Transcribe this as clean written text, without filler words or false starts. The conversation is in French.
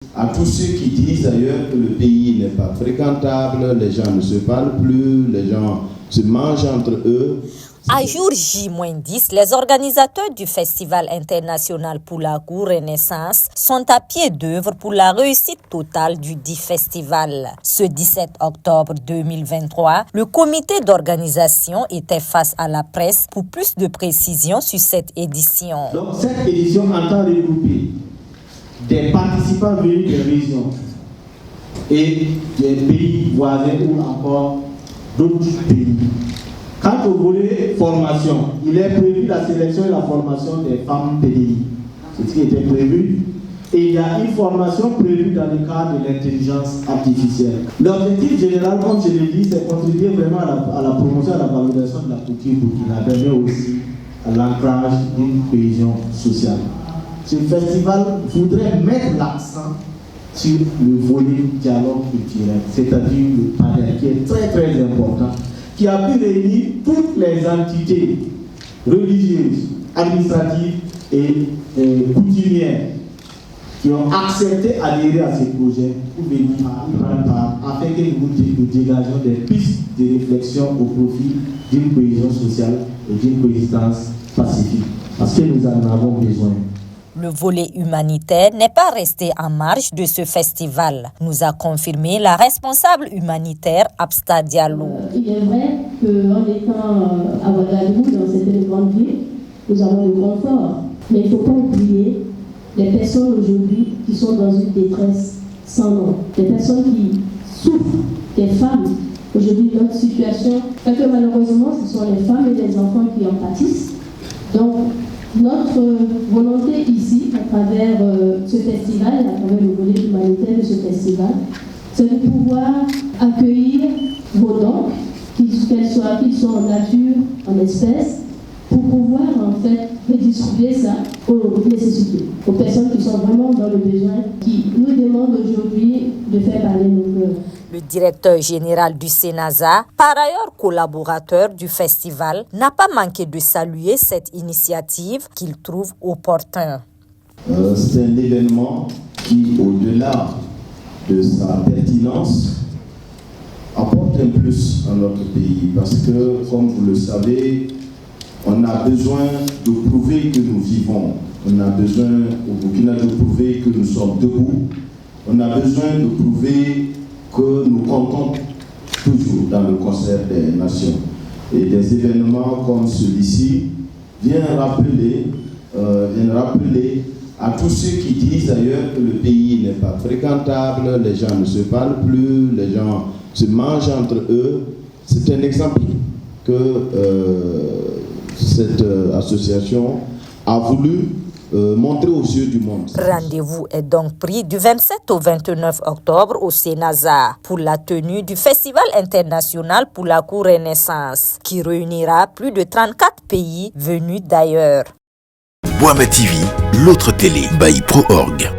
À tous ceux qui disent d'ailleurs que le pays n'est pas fréquentable, les gens ne se parlent plus, les gens se mangent entre eux. À jour J-10, les organisateurs du Festival international Poulakou Renaissance sont à pied d'œuvre pour la réussite totale du dit festival. Ce 17 octobre 2023, le comité d'organisation était face à la presse pour plus de précisions sur cette édition. Donc cette édition entend regrouper des participants venus des régions et des pays voisins ou encore d'autres pays. Quant au volet formation, il est prévu la sélection et la formation des femmes PDI. C'est ce qui était prévu. Et il y a une formation prévue dans le cadre de l'intelligence artificielle. L'objectif général, comme je l'ai dit, c'est contribuer vraiment à la promotion et à la valorisation de la culture burkinabé, mais aussi à l'ancrage d'une cohésion sociale. Ce festival voudrait mettre l'accent sur le volet dialogue culturel, c'est-à-dire le panel qui est très très important, qui a pu réunir toutes les entités religieuses, administratives et coutumières qui ont accepté d'adhérer à ce projet pour venir prendre part afin que nous dégagions des pistes de réflexion au profit d'une cohésion sociale et d'une coexistence pacifique. Parce que nous en avons besoin. Le volet humanitaire n'est pas resté en marge de ce festival, nous a confirmé la responsable humanitaire Absta Diallo. Il est vrai qu'en étant à Ouagadougou, dans cette grande ville, nous avons le confort. Mais il ne faut pas oublier les personnes aujourd'hui qui sont dans une détresse sans nom. Les personnes qui souffrent, des femmes. Aujourd'hui, notre situation fait que malheureusement, ce sont les femmes et les enfants qui en pâtissent. Donc, notre volonté ici, à travers ce festival, à travers le volet humanitaire de ce festival, c'est de pouvoir accueillir vos dons, qu'ils soient en nature, en espèces, pour pouvoir en fait redistribuer ça aux nécessités, aux personnes qui sont vraiment dans le besoin, qui nous demandent aujourd'hui de faire parler nos cœurs. Le directeur général du Sénasa, par ailleurs collaborateur du festival, n'a pas manqué de saluer cette initiative qu'il trouve opportun. C'est un événement qui, au-delà de sa pertinence, apporte un plus à notre pays parce que, comme vous le savez, on a besoin de prouver que nous vivons. On a besoin au Burkina de prouver que nous sommes debout. On a besoin de prouver que nous comptons toujours dans le concert des nations. Et des événements comme celui-ci viennent rappeler à tous ceux qui disent d'ailleurs que le pays n'est pas fréquentable, les gens ne se parlent plus, les gens se mangent entre eux. C'est un exemple que cette association a voulu montrer aux yeux du monde. Rendez-vous est donc pris du 27 au 29 octobre au Sénasa pour la tenue du Festival international Poulakou Renaissance qui réunira plus de 34 pays venus d'ailleurs. Boama TV, l'autre télé by Pro Org.